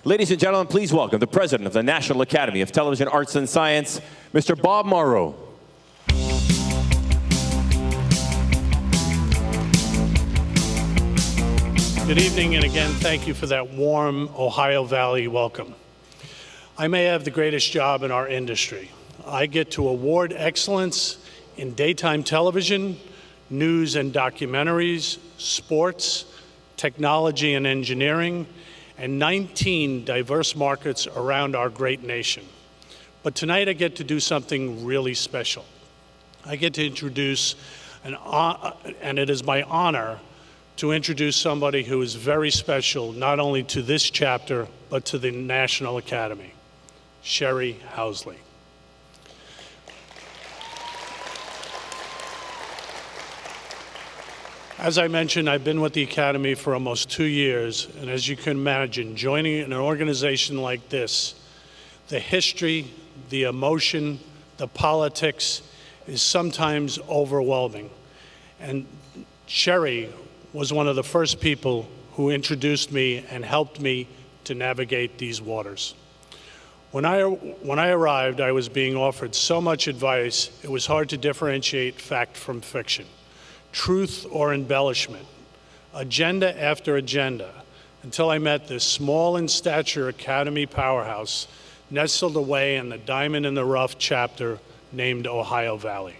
Ladies and gentlemen, please welcome the President of the National Academy of Television Arts and Science, Mr. Bob Morrow. Good evening, and again, thank you for that warm Ohio Valley welcome. I may have the greatest job in our industry. I get to award excellence in daytime television, news and documentaries, sports, technology and engineering, and 19 diverse markets around our great nation. But tonight I get to do something really special. I get to introduce, and it is my honor to introduce somebody who is very special, not only to this chapter, but to the National Academy, Cherie Housley. As I mentioned, I've been with the Academy for almost 2 years, and as you can imagine, joining an organization like this, the history, the emotion, the politics is sometimes overwhelming. And Cherie was one of the first people who introduced me and helped me to navigate these waters. When I arrived, I was being offered so much advice, it was hard to differentiate fact from fiction, truth or embellishment, agenda after agenda, until I met this small in stature Academy powerhouse nestled away in the diamond in the rough chapter named Ohio Valley.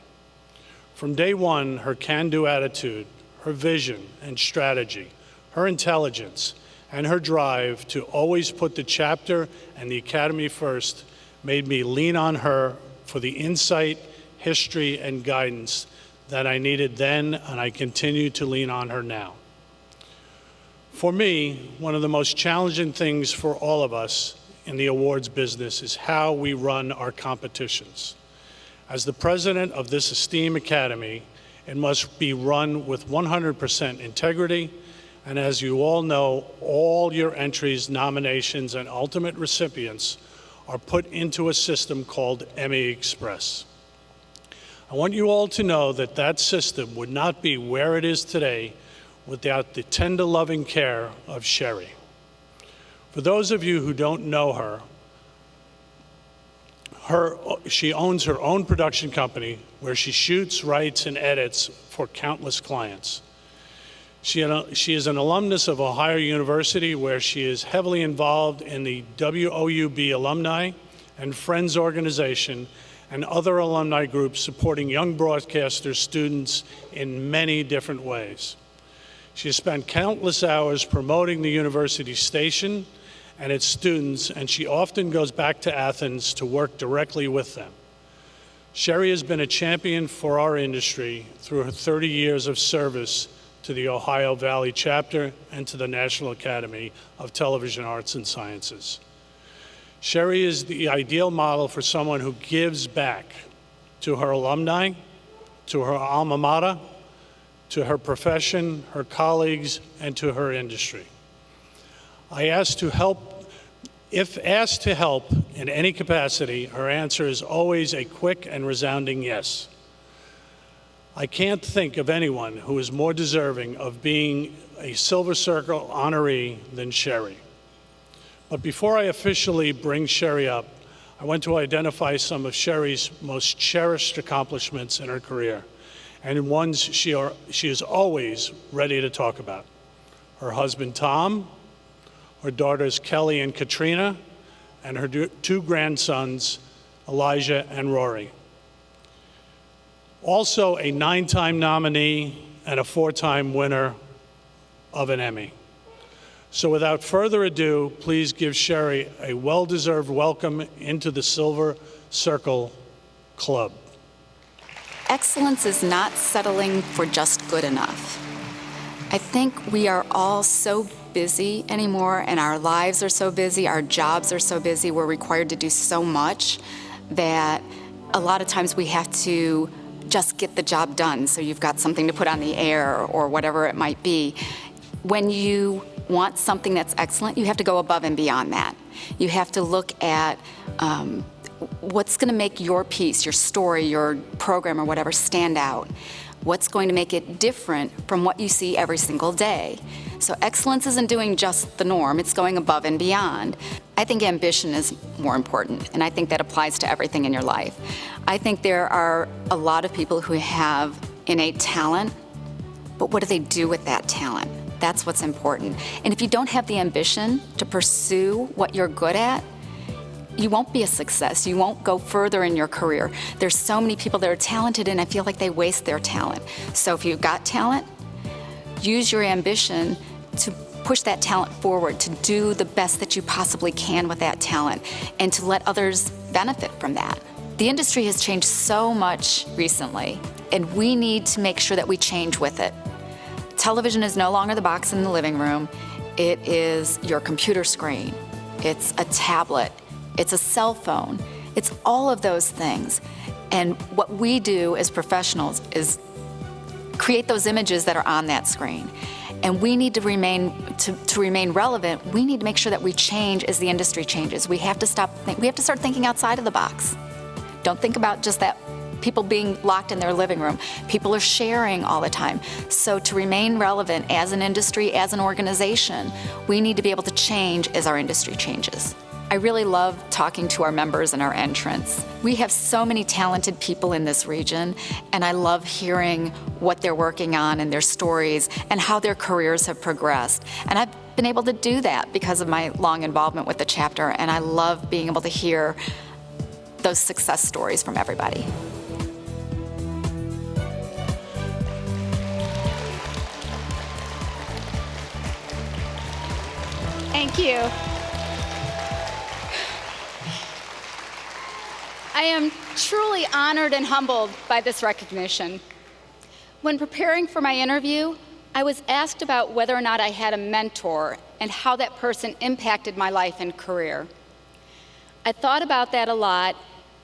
From day one, her can-do attitude, her vision and strategy, her intelligence, and her drive to always put the chapter and the Academy first made me lean on her for the insight, history, and guidance that I needed then, and I continue to lean on her now. For me, one of the most challenging things for all of us in the awards business is how we run our competitions. As the president of this esteemed Academy, it must be run with 100% integrity, and as you all know, all your entries, nominations, and ultimate recipients are put into a system called Emmy Express. I want you all to know that that system would not be where it is today without the tender, loving care of Cherie. For those of you who don't know her, she owns her own production company where she shoots, writes, and edits for countless clients. She is an alumnus of Ohio University, where she is heavily involved in the WOUB Alumni and Friends organization and other alumni groups supporting young broadcasters, students in many different ways. She has spent countless hours promoting the university station and its students, and she often goes back to Athens to work directly with them. Cherie has been a champion for our industry through her 30 years of service to the Ohio Valley chapter and to the National Academy of Television Arts and Sciences. Cherie is the ideal model for someone who gives back to her alumni, to her alma mater, to her profession, her colleagues, and to her industry. If asked to help in any capacity, her answer is always a quick and resounding yes. I can't think of anyone who is more deserving of being a Silver Circle honoree than Cherie. But before I officially bring Cherie up, I want to identify some of Cherie's most cherished accomplishments in her career, and ones she is always ready to talk about. Her husband, Tom, her daughters, Kelly and Katrina, and her two grandsons, Elijah and Rory. Also a 9-time nominee and a 4-time winner of an Emmy. So without further ado, please give Cherie a well-deserved welcome into the Silver Circle Club. Excellence is not settling for just good enough. I think we are all so busy anymore, and our lives are so busy, our jobs are so busy, we're required to do so much that a lot of times we have to just get the job done so you've got something to put on the air or whatever it might be. When you want something that's excellent, you have to go above and beyond that. You have to look at what's going to make your piece, your story, your program, or whatever stand out. What's going to make it different from what you see every single day? So excellence isn't doing just the norm, it's going above and beyond. I think ambition is more important, and I think that applies to everything in your life. I think there are a lot of people who have innate talent, but what do they do with that talent? That's what's important. And if you don't have the ambition to pursue what you're good at, you won't be a success. You won't go further in your career. There's so many people that are talented, and I feel like they waste their talent. So if you've got talent, use your ambition to push that talent forward, to do the best that you possibly can with that talent, and to let others benefit from that. The industry has changed so much recently, and we need to make sure that we change with it. Television is no longer the box in the living room. It is your computer screen. It's a tablet. It's a cell phone. It's all of those things. And what we do as professionals is create those images that are on that screen. And we need to remain relevant. We need to make sure that we change as the industry changes. We have to start thinking outside of the box. Don't think about just that people being locked in their living room. People are sharing all the time. So to remain relevant as an industry, as an organization, we need to be able to change as our industry changes. I really love talking to our members and our entrants. We have so many talented people in this region, and I love hearing what they're working on and their stories and how their careers have progressed. And I've been able to do that because of my long involvement with the chapter, and I love being able to hear those success stories from everybody. Thank you. I am truly honored and humbled by this recognition. When preparing for my interview, I was asked about whether or not I had a mentor and how that person impacted my life and career. I thought about that a lot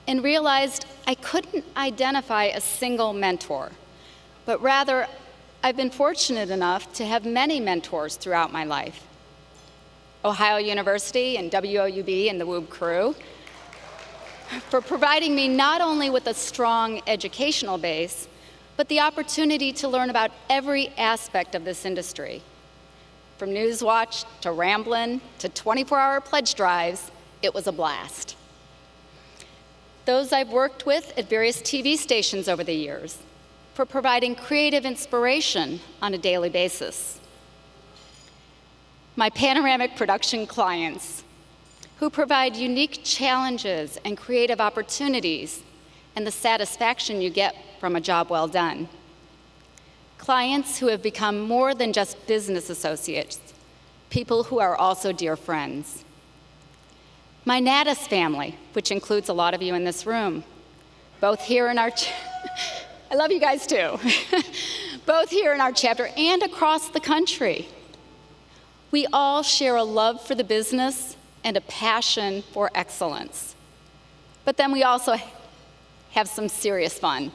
and realized I couldn't identify a single mentor, but rather I've been fortunate enough to have many mentors throughout my life. Ohio University and WOUB and the WOOB crew, for providing me not only with a strong educational base, but the opportunity to learn about every aspect of this industry. From Newswatch to Ramblin' to 24-hour pledge drives, it was a blast. Those I've worked with at various TV stations over the years, for providing creative inspiration on a daily basis. My panoramic production clients, who provide unique challenges and creative opportunities and the satisfaction you get from a job well done. Clients who have become more than just business associates, people who are also dear friends. My Natus family, which includes a lot of you in this room, both here in our, I love you guys too, both here in our chapter and across the country. We all share a love for the business and a passion for excellence. But then we also have some serious fun.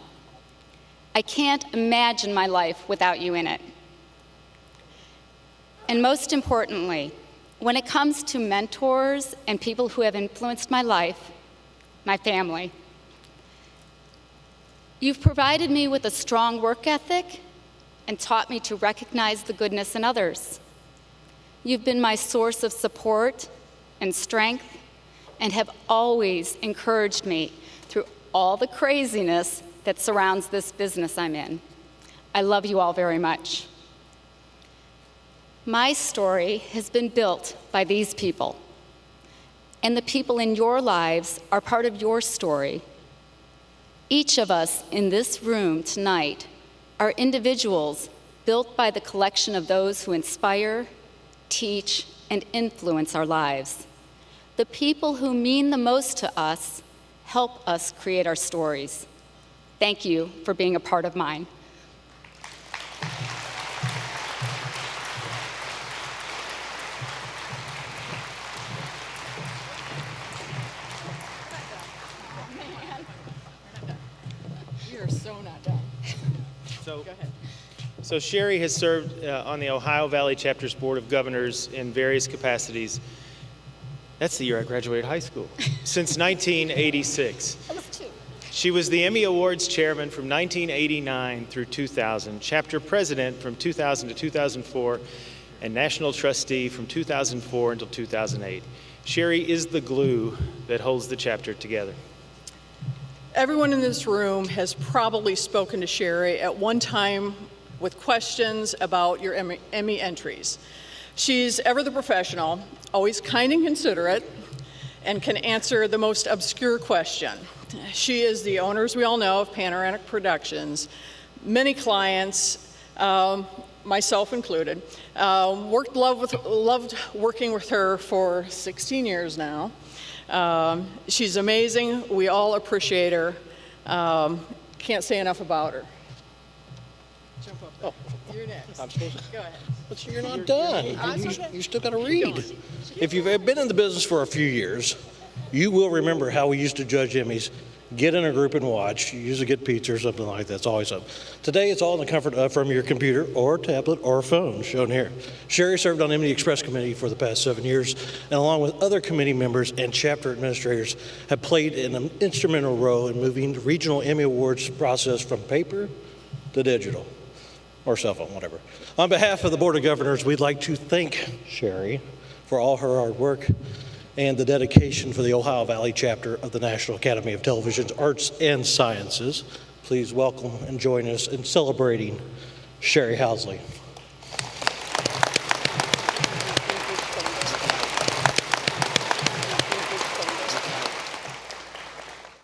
I can't imagine my life without you in it. And most importantly, when it comes to mentors and people who have influenced my life, my family, you've provided me with a strong work ethic and taught me to recognize the goodness in others. You've been my source of support and strength, and have always encouraged me through all the craziness that surrounds this business I'm in. I love you all very much. My story has been built by these people, and the people in your lives are part of your story. Each of us in this room tonight are individuals built by the collection of those who inspire, teach, and influence our lives. The people who mean the most to us help us create our stories. Thank you for being a part of mine. We are so not done. So, Go ahead. so Cherie has served on the Ohio Valley Chapter's Board of Governors in various capacities. That's the year I graduated high school. Since 1986. That was two. She was the Emmy Awards chairman from 1989 through 2000, chapter president from 2000 to 2004, and national trustee from 2004 until 2008. Cherie is the glue that holds the chapter together. Everyone in this room has probably spoken to Cherie at one time with questions about your Emmy entries. She's ever the professional, always kind and considerate, and can answer the most obscure question. She is the owner, as we all know, of Panoramic Productions. Many clients, myself included, loved working with her for 16 years now. She's amazing. We all appreciate her. Can't say enough about her. Jump up. Oh, you're next. I'm supposed to. Go ahead. But you're not done. Okay. You still got to read. If you've been in the business for a few years, you will remember how we used to judge Emmys. Get in a group and watch. You usually get pizza or something like that. It's always up. Today, it's all in the comfort of from your computer or tablet or phone, shown here. Cherie served on Emmy Express Committee for the past 7 years, and along with other committee members and chapter administrators, have played an instrumental role in moving the regional Emmy Awards process from paper to digital, or cell phone, whatever. On behalf of the Board of Governors, we'd like to thank Cherie for all her hard work and the dedication for the Ohio Valley chapter of the National Academy of Television's Arts and Sciences. Please welcome and join us in celebrating Cherie Housley.